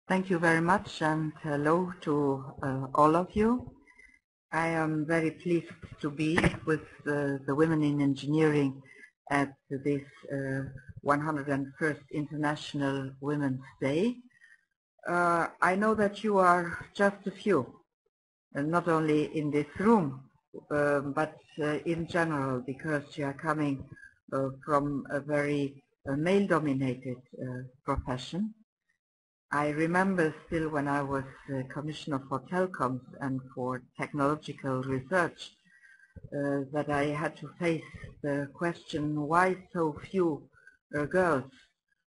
Thank you very much, and hello to all of you. I am very pleased to be with the Women in Engineering at this 101st International Women's Day. I know that you are just a few, not only in this room, but in general, because you are coming from a very male-dominated profession. I remember still when I was Commissioner for Telecoms and for Technological Research that I had to face the question why so few girls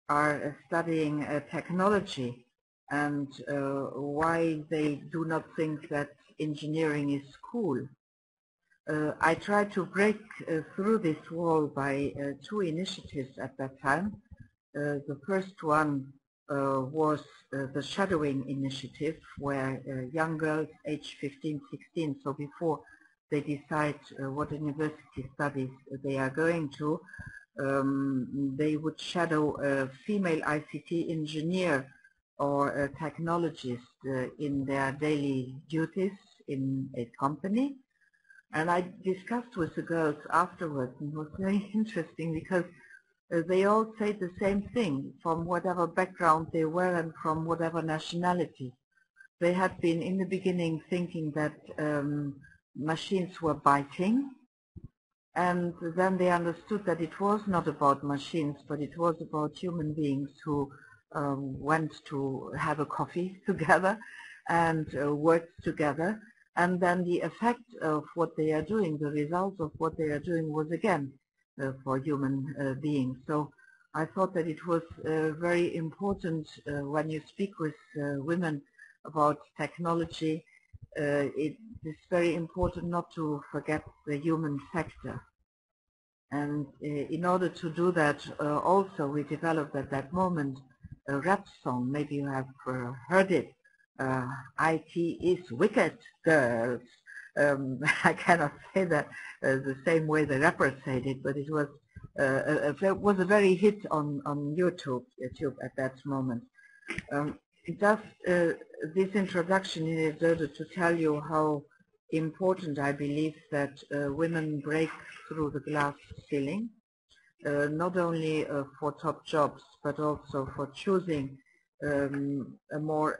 are studying technology, and why they do not think that engineering is cool. I tried to break through this wall by two initiatives at that time. The first one was the shadowing initiative, where young girls aged 15, 16, so before they decide what university studies they are going to, they would shadow a female ICT engineer or a technologist in their daily duties in a company. And I discussed with the girls afterwards, and it was very interesting because they all say the same thing, from whatever background they were and from whatever nationality. They had been in the beginning thinking that machines were biting, and then they understood that it was not about machines, but it was about human beings who went to have a coffee together and worked together. And then the effect of what they are doing, the result of what they are doing, was again for human beings. So I thought that it was very important when you speak with women about technology. It is very important not to forget the human factor. And in order to do that, also we developed at that moment a rap song. Maybe you have heard it. IT is wicked, girls. I cannot say that the same way the rappers said it, but it was a very hit on YouTube at that moment. Just this introduction is in order to tell you how important I believe that women break through the glass ceiling, not only for top jobs, but also for choosing a more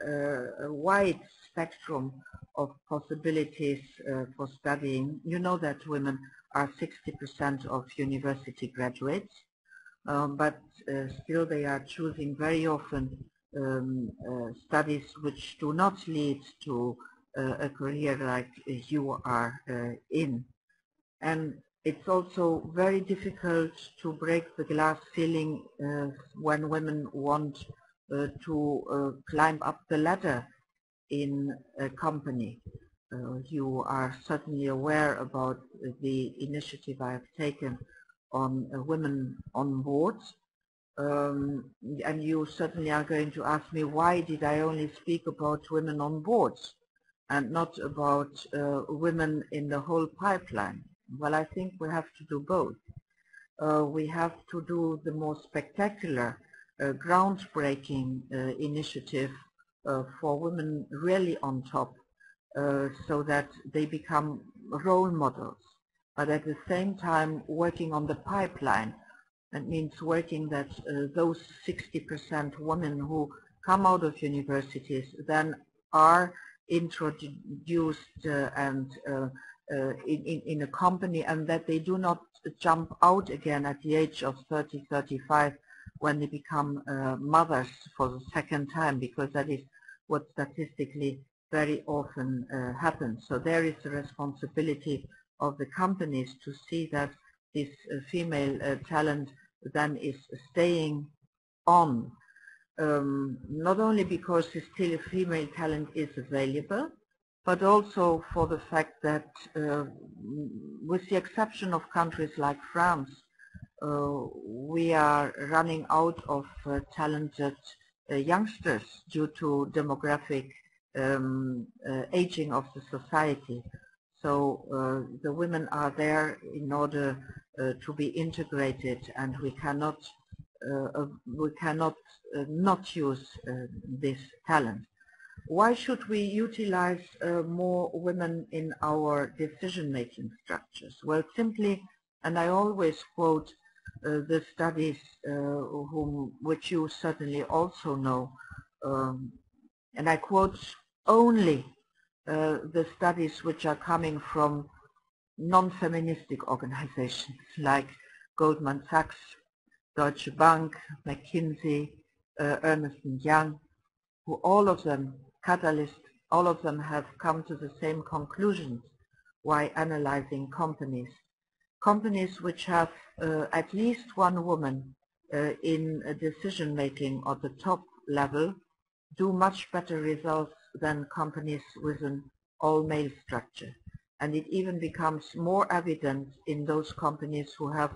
wide spectrum of possibilities for studying. You know that women are 60% of university graduates, but still they are choosing very often studies which do not lead to a career like you are in. And it's also very difficult to break the glass ceiling when women want to climb up the ladder in a company. You are certainly aware about the initiative I have taken on women on board, and you certainly are going to ask me, why did I only speak about women on boards and not about women in the whole pipeline? Well, I think we have to do both. We have to do the more spectacular groundbreaking initiative for women really on top, so that they become role models, but at the same time working on the pipeline. That means working that those 60% women who come out of universities then are introduced and in a company, and that they do not jump out again at the age of 30, 35 when they become mothers for the second time, because that is what statistically very often happens. So there is a responsibility of the companies to see that this female talent then is staying on, not only because still female talent is available, but also for the fact that with the exception of countries like France, we are running out of talented youngsters due to demographic aging of the society. So the women are there in order to be integrated, and we cannot not use this talent. Why should we utilize more women in our decision-making structures? Well, simply, and I always quote the studies which you certainly also know, and I quote only the studies which are coming from non-feministic organizations like Goldman Sachs, Deutsche Bank, McKinsey, Ernst & Young, who all of them, Catalyst, all of them have come to the same conclusions while analyzing companies. Companies which have at least one woman in decision-making at the top level do much better results than companies with an all-male structure. And it even becomes more evident in those companies who have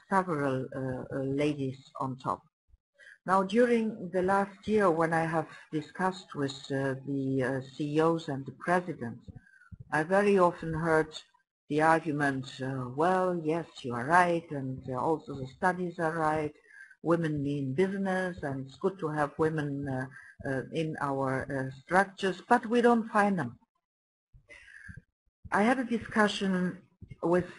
several ladies on top. Now, during the last year, when I have discussed with the CEOs and the presidents, I very often heard the argument, well, yes, you are right, and also the studies are right, women mean business, and it's good to have women in our structures, but we don't find them. I had a discussion with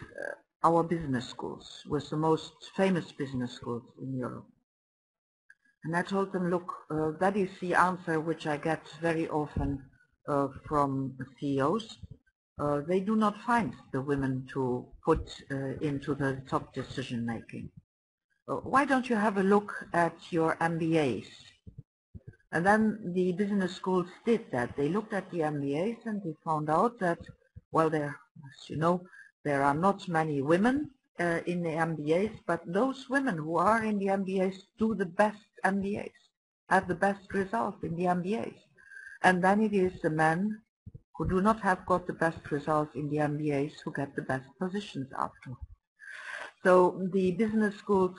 our business schools, with the most famous business schools in Europe. And I told them, look, that is the answer which I get very often from CEOs. They do not find the women to put into the top decision making. Why don't you have a look at your MBAs? And then the business schools did that. They looked at the MBAs and they found out that, well, there, as you know, there are not many women in the MBAs, but those women who are in the MBAs do the best MBAs, have the best results in the MBAs. And then it is the men who do not have got the best results in the MBAs who get the best positions after. So the business schools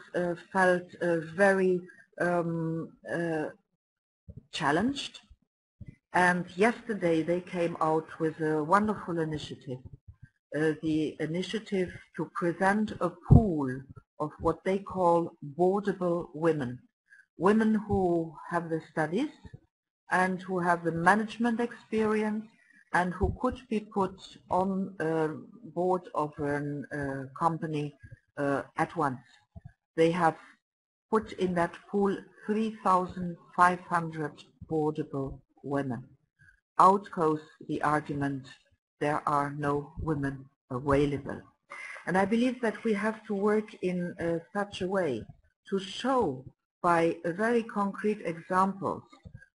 felt very challenged, and yesterday they came out with a wonderful initiative. The initiative to present a pool of what they call boardable women. Women who have the studies and who have the management experience and who could be put on board of a company at once. They have put in that pool 3,500 boardable women. Out goes the argument, there are no women available. And I believe that we have to work in such a way to show by very concrete examples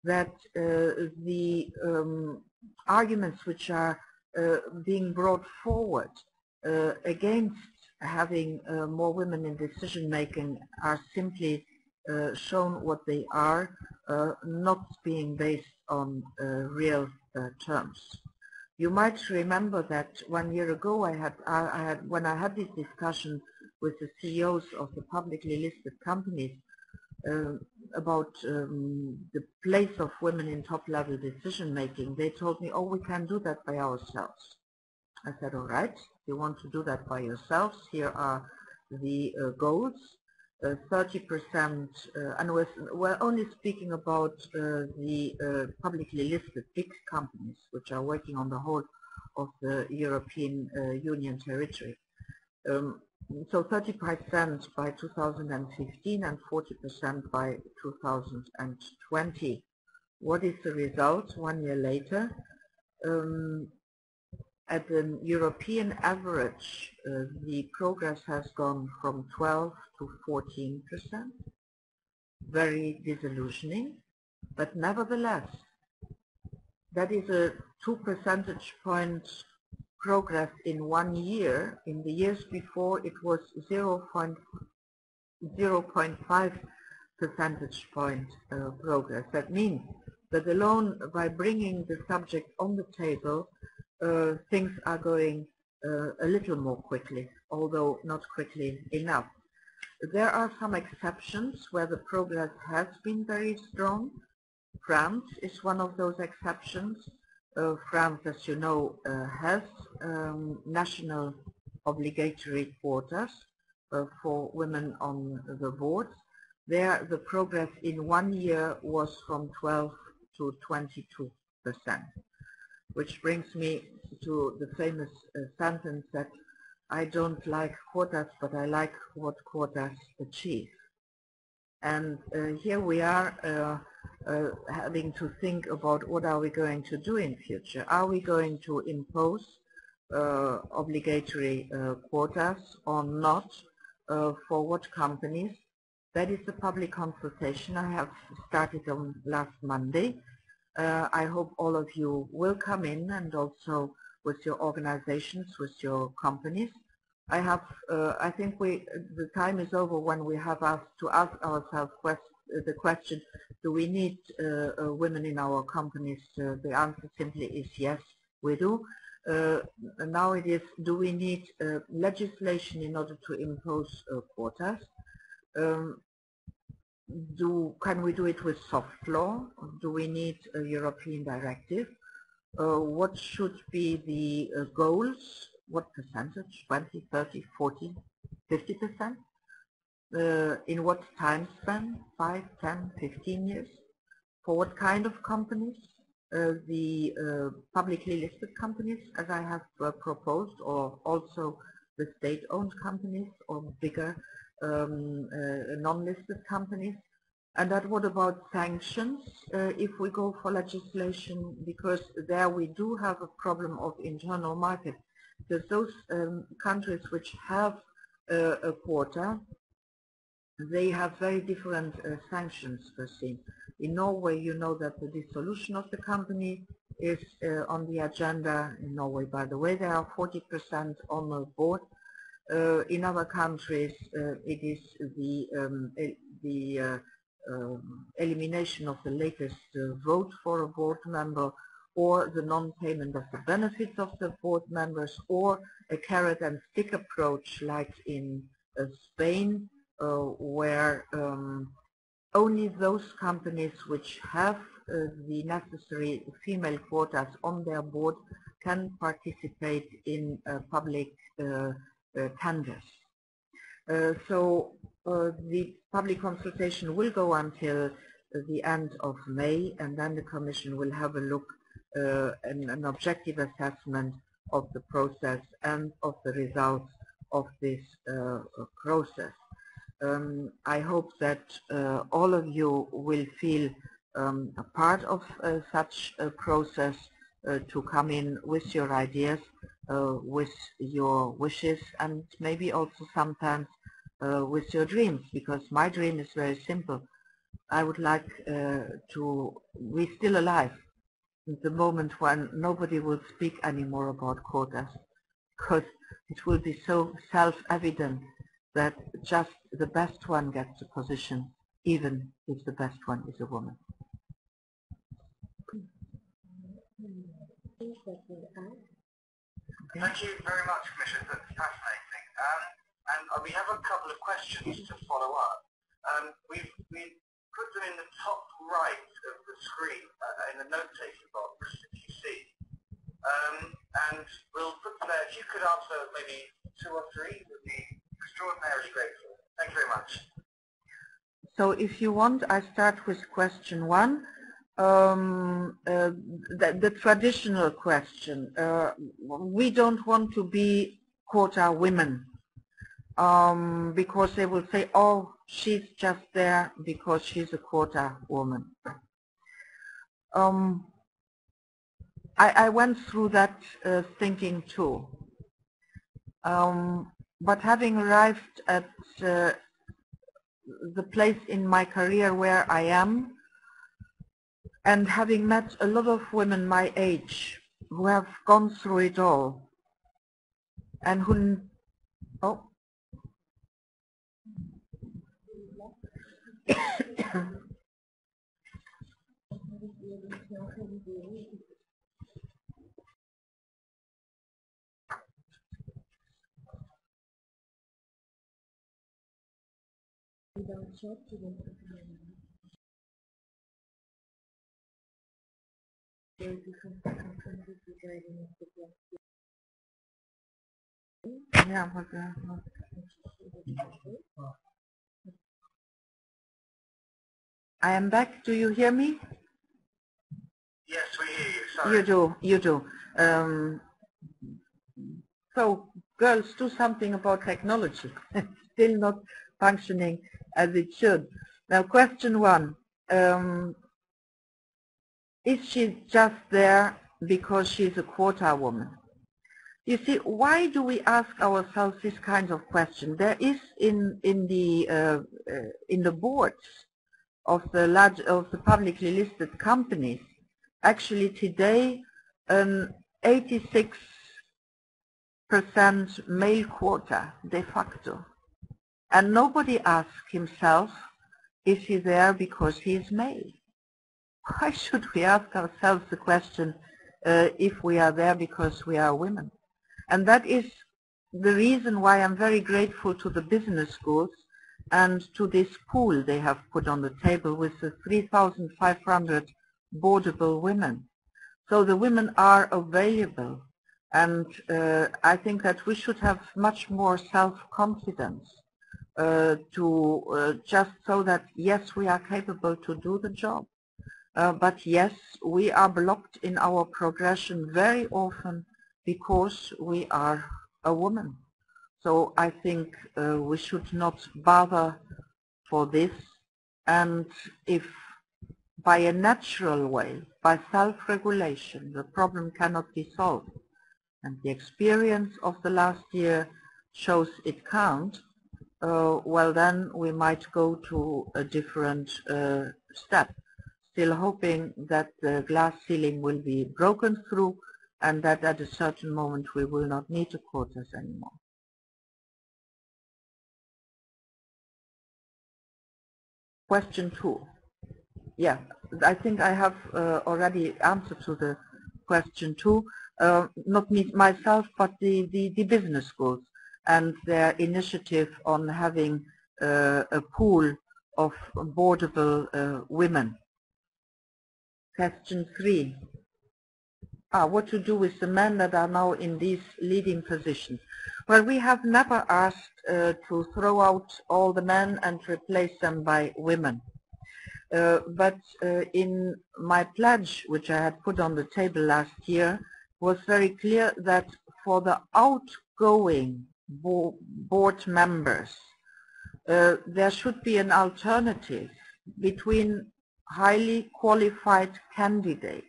that the arguments which are being brought forward against having more women in decision making are simply shown what they are, not being based on real terms. You might remember that 1 year ago when I had this discussion with the CEOs of the publicly listed companies about the place of women in top-level decision-making, they told me, oh, we can do that by ourselves. I said, all right, you want to do that by yourselves, here are the goals. 30%, and we're only speaking about the publicly listed big companies which are working on the whole of the European Union territory. So 30% by 2015 and 40% by 2020. What is the result 1 year later? At the European average, the progress has gone from 12 to 14%. Very disillusioning, but nevertheless, that is a 2 percentage points progress in 1 year. In the years before, it was 0.5 percentage point progress. That means that alone by bringing the subject on the table, things are going a little more quickly, although not quickly enough. There are some exceptions where the progress has been very strong. France is one of those exceptions. France, as you know, has national obligatory quotas for women on the boards. There, the progress in 1 year was from 12 to 22%, which brings me to the famous sentence that I don't like quotas, but I like what quotas achieve. And here we are having to think about what are we going to do in future. Are we going to impose obligatory quotas or not? For what companies? That is the public consultation I have started on last Monday. I hope all of you will come in, and also with your organizations, with your companies. I think the time is over when we have to ask ourselves the question, do we need women in our companies? The answer simply is yes, we do. Now it is, do we need legislation in order to impose quotas? Can we do it with soft law? Do we need a European directive? What should be the goals? What percentage? 20, 30, 40, 50%? In what time span? 5, 10, 15 years? For what kind of companies? The publicly listed companies, as I have proposed, or also the state-owned companies, or bigger non-listed companies? And that what about sanctions if we go for legislation, because there we do have a problem of internal market. Because those countries which have a quota, they have very different sanctions foreseen. In Norway, you know that the dissolution of the company is on the agenda. In Norway, by the way, there are 40% on the board. In other countries, it is the elimination of the latest vote for a board member, or the non-payment of the benefits of the board members, or a carrot and stick approach like in Spain, where only those companies which have the necessary female quotas on their board can participate in public tenders. So the public consultation will go until the end of May, and then the Commission will have a look, an objective assessment of the process and of the results of this process. I hope that all of you will feel a part of such a process, to come in with your ideas, with your wishes, and maybe also sometimes with your dreams, because my dream is very simple. I would like to be still alive at the moment when nobody will speak anymore about quotas, because it will be so self-evident that just the best one gets a position, even if the best one is a woman. Thank you very much, Commissioner. That's fascinating. And we have a couple of questions to follow up. We've put them in the top right of the screen in the note-taking box, if you see. And we'll put them there. If you could answer maybe 2 or 3, would be extraordinarily grateful. Thank you very much. So if you want, I start with question 1. The traditional question. We don't want to be quota women, because they will say, oh, she's just there because she's a quota woman. I went through that thinking too. But having arrived at the place in my career where I am, and having met a lot of women my age who have gone through it all, and who, oh, yeah, I am back. Do you hear me? Yes, we hear you. Sorry. You do. So, girls, do something about technology. Still not functioning as it should. Now, question one. Is she just there because she's a quota woman? You see, why do we ask ourselves this kind of question? There is in the boards of the publicly listed companies actually today 86% male quota de facto, and nobody asks himself, is he there because he is male? Why should we ask ourselves the question if we are there because we are women? And that is the reason why I'm very grateful to the business schools and to this pool they have put on the table with the 3,500 boardable women. So the women are available, and I think that we should have much more self-confidence just so that yes, we are capable to do the job. But yes, we are blocked in our progression very often because we are a woman. So I think we should not bother for this, and if by a natural way, by self-regulation, the problem cannot be solved, and the experience of the last year shows it can't, well then we might go to a different step. Still hoping that the glass ceiling will be broken through and that at a certain moment we will not need the quotas anymore. Question 2. Yeah, I think I have already answered to the question 2. Not me myself, but the business schools and their initiative on having a pool of boardable women. Question 3. What to do with the men that are now in these leading positions? Well, we have never asked to throw out all the men and replace them by women. But in my pledge, which I had put on the table last year, was very clear that for the outgoing board members, there should be an alternative between highly qualified candidates,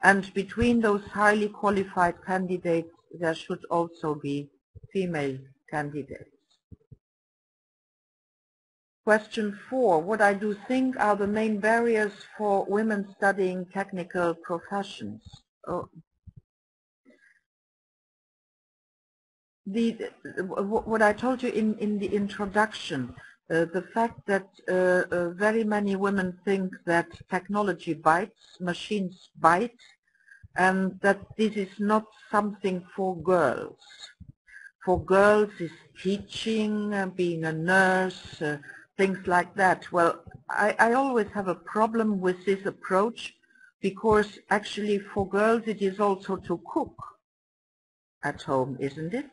and between those highly qualified candidates there should also be female candidates. Question 4. What I do think are the main barriers for women studying technical professions? What I told you in the introduction, the fact that very many women think that technology bites, machines bite, and that this is not something for girls. For girls is teaching, being a nurse, things like that. Well, I always have a problem with this approach, because actually for girls it is also to cook at home, isn't it?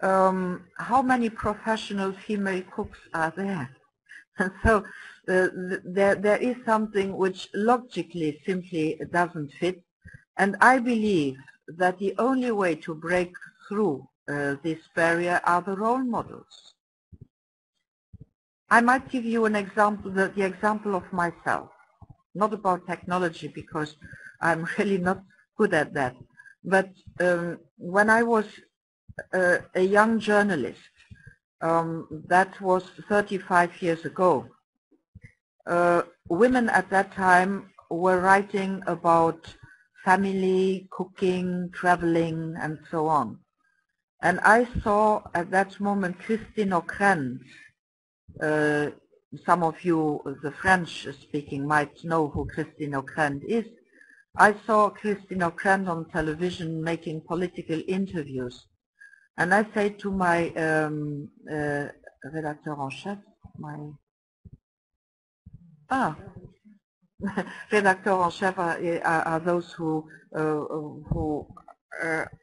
How many professional female cooks are there? And so there is something which logically simply doesn't fit, and I believe that the only way to break through this barrier are the role models. I might give you an example, the example of myself, not about technology because I'm really not good at that, but when I was a young journalist, that was 35 years ago. Women at that time were writing about family, cooking, traveling, and so on. And I saw at that moment Christine Ockrent. Some of you, the French-speaking, might know who Christine Ockrent is. I saw Christine Ockrent on television making political interviews. And I say to my rédacteur en chef, rédacteur en chef are those who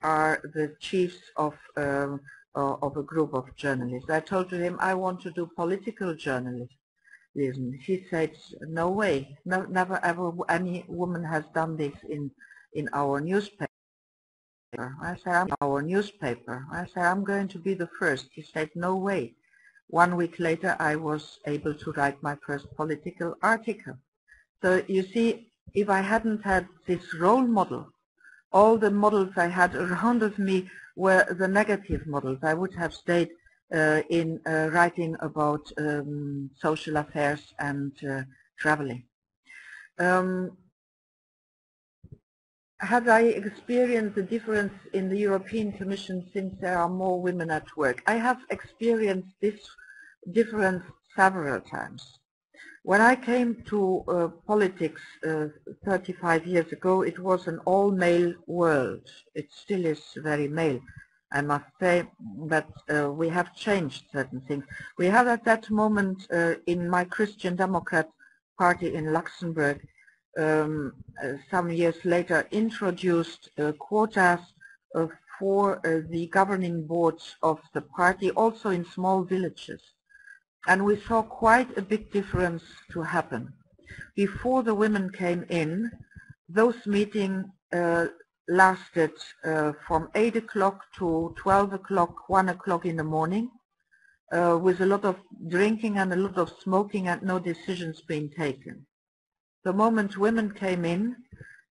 are the chiefs of a group of journalists. I told him I want to do political journalism. capitalism. She said, no way, no, never ever any woman has done this in our newspaper. I said, I'm going to be the first. He said, no way. 1 week later, I was able to write my first political article. So you see, if I hadn't had this role model, all the models I had around of me were the negative models. I would have stayed in writing about social affairs and traveling. Have I experienced a difference in the European Commission since there are more women at work? I have experienced this difference several times. When I came to politics 35 years ago, it was an all-male world. It still is very male, I must say, but we have changed certain things. We have at that moment in my Christian Democrat party in Luxembourg, some years later, introduced quotas for the governing boards of the party, also in small villages. And we saw quite a big difference to happen. Before the women came in, those meetings lasted from 8 o'clock to 12 o'clock, 1 o'clock in the morning, with a lot of drinking and a lot of smoking and no decisions being taken. The moment women came in,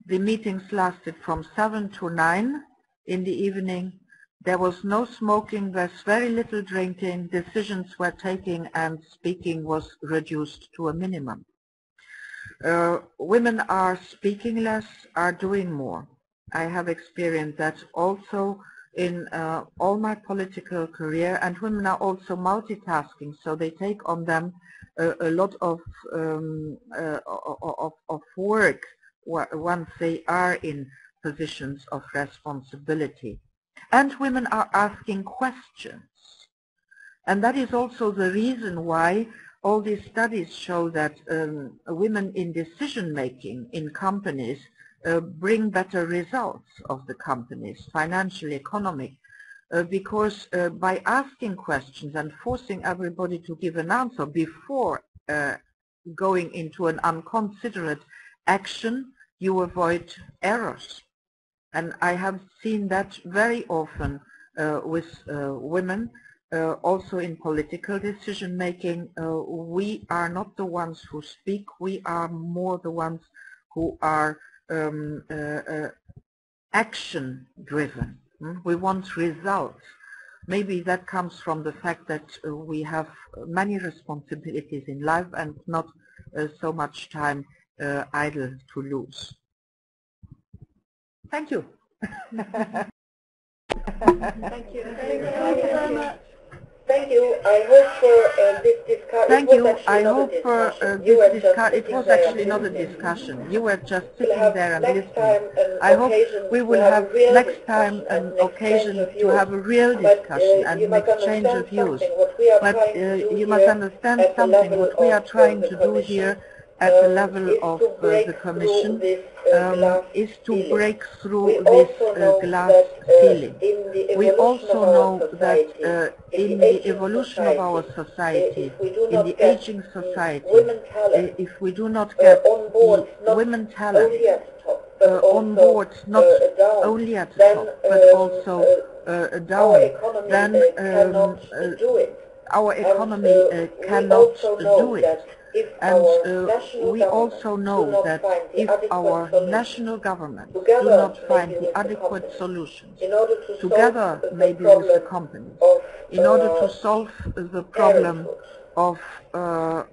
the meetings lasted from 7 to 9 in the evening. There was no smoking, there's very little drinking, decisions were taken and speaking was reduced to a minimum. Women are speaking less, are doing more. I have experienced that also in all my political career, and women are also multitasking, so they take on them a lot of work once they are in positions of responsibility. And women are asking questions. And that is also the reason why all these studies show that women in decision-making in companies bring better results of the companies, financial, economic, because by asking questions and forcing everybody to give an answer before going into an unconsidered action, you avoid errors. And I have seen that very often with women, also in political decision-making. We are not the ones who speak, we are more the ones who are action-driven. We want results. Maybe that comes from the fact that we have many responsibilities in life and not so much time idle to lose. Thank you. Thank you. Thank you very much. Thank you. I hope for this discussion. Thank you. I hope for this discussion. It was actually not a discussion. You were just sitting there and listening. I hope we will have next time an occasion to have a real discussion and an exchange of views. But you must understand something. What we are trying to do here at the level of the Commission is to break through this glass ceiling. We also know that in the evolution of our society, in the aging society, if we do not get the women talent on board, not only at the top, but also down, then our economy cannot do it. And we also know that if our national governments do not find the adequate solutions, together maybe with the companies, in order to solve the problem of parenthood,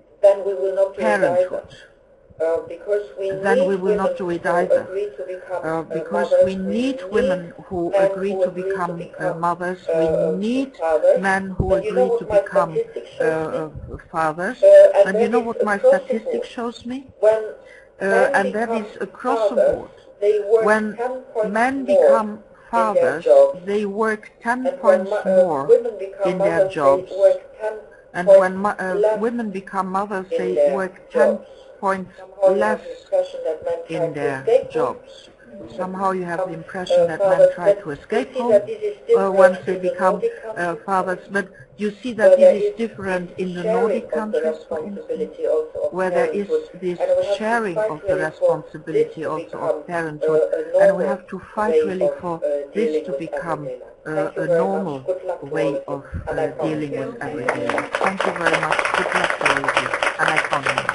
then we will not do it either, because we need women who agree to become mothers, we need men who agree to become fathers, and you know what my statistics shows me? And that is across the board. When men become fathers, they work 10 points more in their jobs, and when women become mothers, they work 10 points less in their jobs. somehow you have the impression that men try to escape home once they become fathers. But you see that this is different in the Nordic countries, for instance, where there is this sharing of the responsibility also of parenthood, and we have to fight really for this to become a normal way of dealing with everything. Thank you very much. Good luck to all of you. And I can't